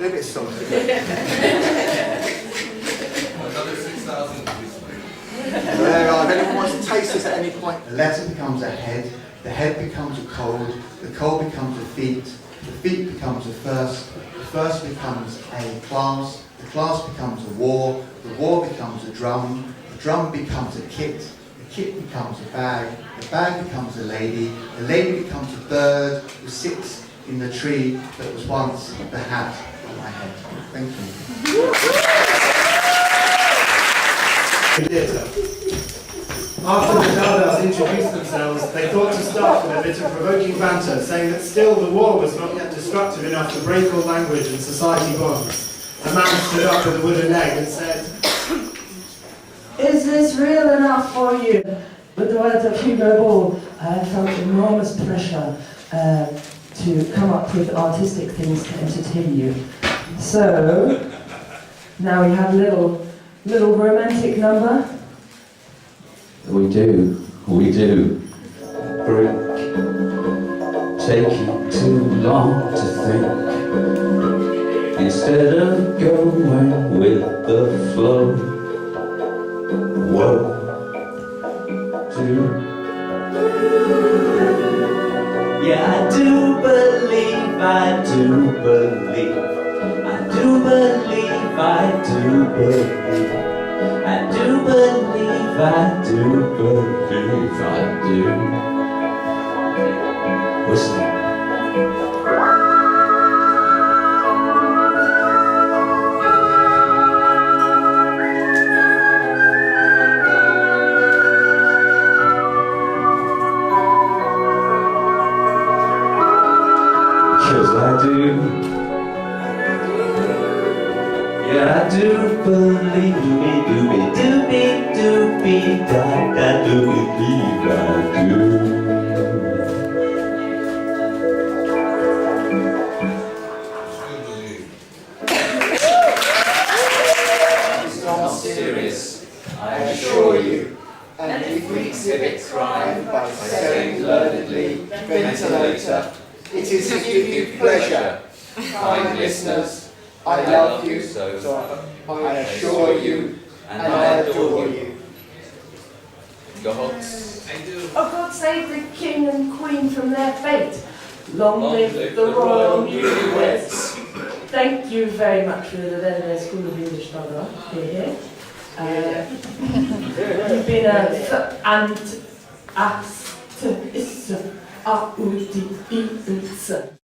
A bit salty. Another 6,000. There are. If anyone wants to taste this at any point, the letter becomes a head, the head becomes a cold, the cold becomes a feet, the feet becomes a first, the first becomes a class, the class becomes a war, the war becomes a drum, the drum becomes a kit, the kit becomes a bag, the bag becomes a lady, the lady becomes a bird who sits in the tree that was once the hat on my head. Thank you. After the Dadas introduced themselves, they thought to start with a bit of provoking banter, saying that still the war was not yet destructive enough to break all language and society bonds. A man stood up with a wooden leg and said, "Is this real enough for you?" With the words of Hugo Ball, I felt enormous pressure to come up with artistic things to entertain you. So, now we have a little romantic number. We do. Break. Taking too long to think. Instead of going with the flow. Whoa. Yeah, I do believe, I do believe, I do believe, I do believe, I do believe, I do believe, I do. Whistle. I do, yeah, I do believe, doobie, da, do believe, I do. It's not serious, I assure you, and if we exhibit crime by saying learnedly, ventilator, it is to give you pleasure. Kind listeners, I love you, so I assure you, and I adore you. Gods. Oh, God save the king and queen from their fate. Long live the royal newlyweds. Thank you very much for the Dada School of English, Dada. Here. You've been and as to is a